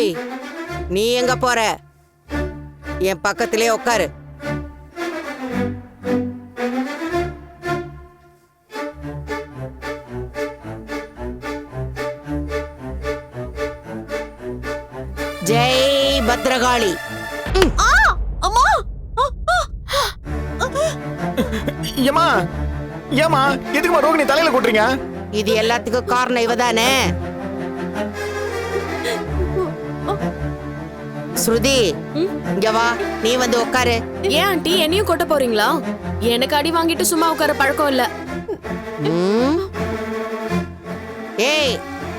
ஏய், நீ எங்க போற? என் பக்கத்திலே உட்காரு. ஜெய் பத்ரகாளி. ஏமா ஏமா எதுக்குமா ரோகிணி தலையில கொட்டுறீங்க? இது எல்லாத்துக்கும் காரணம் இவதானே. ஸ்ருதி, இங்க வா, நீ வந்து உட்காரு. ஏன் ஆண்டி என்னையும் கொட்ட போறீங்களா? எனக்கு அடி வாங்கிட்டு சும்மா உட்கார பழக்கம் இல்ல. ஏய்,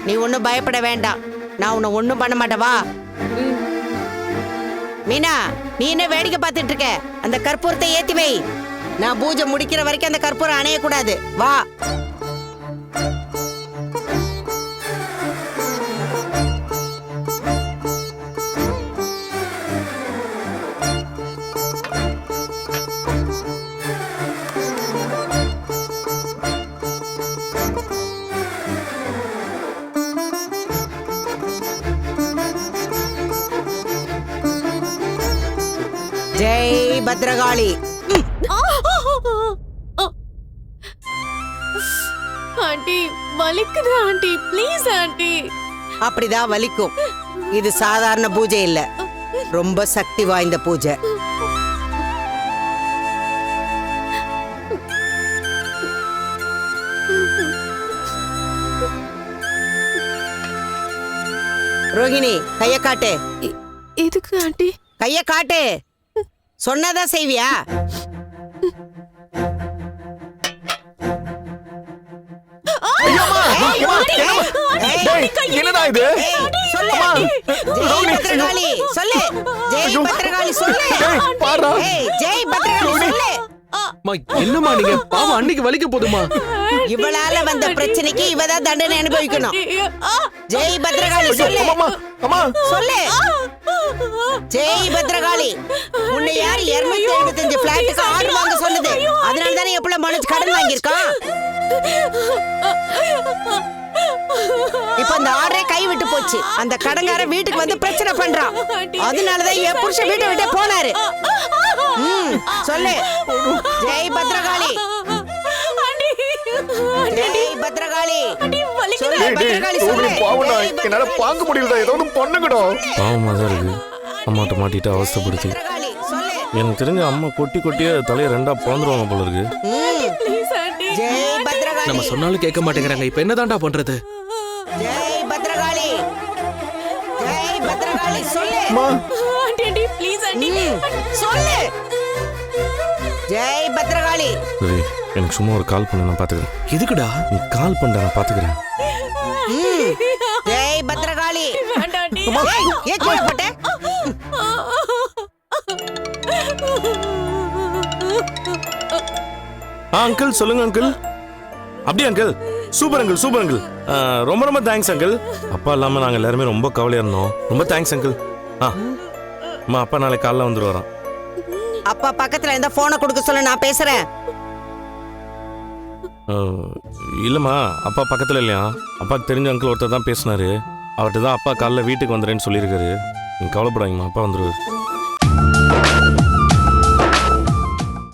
நீ ஒன்னும் பயப்பட வேண்டாம். நான் உன்னை ஒன்னும் பண்ண மாட்டேன். வா. மீனா, நீ என்ன வேடிக்கை பார்த்துட்டு இருக்க? அந்த கற்பூரத்தை ஏத்தி வை. நான் பூஜை முடிக்கிற வரைக்கும் அந்த கற்பூரம் அணைய கூடாது. வா. ஜெய் பத்ரகாளி. ஆண்டி வலிக்குது ஆண்டி, ப்ளீஸ் ஆண்டி. அப்படிதான் வலிக்கும். இது சாதாரண பூஜை இல்ல, ரொம்ப சக்தி வாய்ந்த பூஜை. ரோகிணி, கைய காட்டு. எதுக்கு ஆண்டி? கைய காட்டு. சொன்னதான் செய்வியா? என்னடா இது? சொல்லு. ஜெய் பத்ரகாளி சொல்லு. ஜெய் பத்ரகாளி சொல்லு. ஏய், ஜெய் பத்ரகாளி சொல்லு. என்னம்மா நீங்க? பாவம் அன்னைக்கு வலிக்க போதுமா? இவளால வந்த பிரச்சனைக்கு இவதான் தண்டனை அனுபவிக்கணும். ஜெய் பத்ரகாளி சொல்லு. சொல்லு. ஜெய் பத்ரகாளி, உன்னை யார் 275 பிளாட்டுக்கு ஆர்டர் வாங்க சொன்னது? அதனால தானே எப்பல மனசு கடன் வாங்கியிருக்கான். இப்ப அந்த ஆர்டரே கை விட்டு போச்சு. அந்த கடங்கார வீட்டுக்கு வந்து பிரச்சனை பண்றான். அதனாலதான் என் புருஷன் வீட்டை விட்டு போனாரு. சொல்லு. ஜெய் பத்ரகாளி. ஜெய் பத்ரகாளி. சொல்லு பத்ரகாளி சொல்லு. என்னால பாக்க முடியல, ஏதாவது பண்ணுங்கடா. பாவமா தான் இருக்கு. அம்மாட்ட மாட்டிட்டு அவஸ்தைப்படுத்தி. எனக்கு தெரிஞ்ச அம்மா கொட்டி கொட்டியே தலையை ரெண்டா பிளந்துருவாங்க போல இருக்கு. ஜெய் பத்ரகாளி. நம்ம சொன்னாலும் கேட்க மாட்டேங்கிறாங்க. இப்ப என்னதான்டா பண்றது? ஜெய் பத்ரகாளி. ஜெய் பத்ரகாளி சொல்லு. ஆண்டி ப்ளீஸ் ஆண்டி சொல்லு. ஜெய் பத்ரகாளி. சரி, எனக்கு சும்மா ஒரு கால் பண்ணு, நான் பாத்துக்கிறேன். எதுக்குடா நீ கால் பண்ண? நான் பாத்துக்கிறேன். ஜெய் பத்ரகாளி. ஏன் கீழே போட்ட? அங்கிள் சொல்லுங்க அங்கிள். அப்படியே uncle, super uncle, super uncle. ரொம்ப ரொம்ப தேங்க்ஸ் அங்கிள். அப்பா இல்லாம நாங்க எல்லாருமே ரொம்ப கவலையா இருந்தோம். ரொம்ப தேங்க்ஸ் அங்கிள். அம்மா, அப்பா நாளைக்கு காலைல வந்துருவாராம். அப்பா பக்கத்துல இந்த போனை கொடுக்க சொல்ல, நான் பேசுறேன். இல்லம்மா, அப்பா பக்கத்துல இல்லையா? அப்பாக்கு தெரிஞ்ச அங்கிள் ஒருத்தர் தான் பேசினாரு. அவர்கிட்ட தான் அப்பா காலைல வீட்டுக்கு வந்துடுறேன்னு சொல்லியிருக்காரு. நீங்க கவலைப்படாதீங்கம்மா, அப்பா வந்துருவாரு.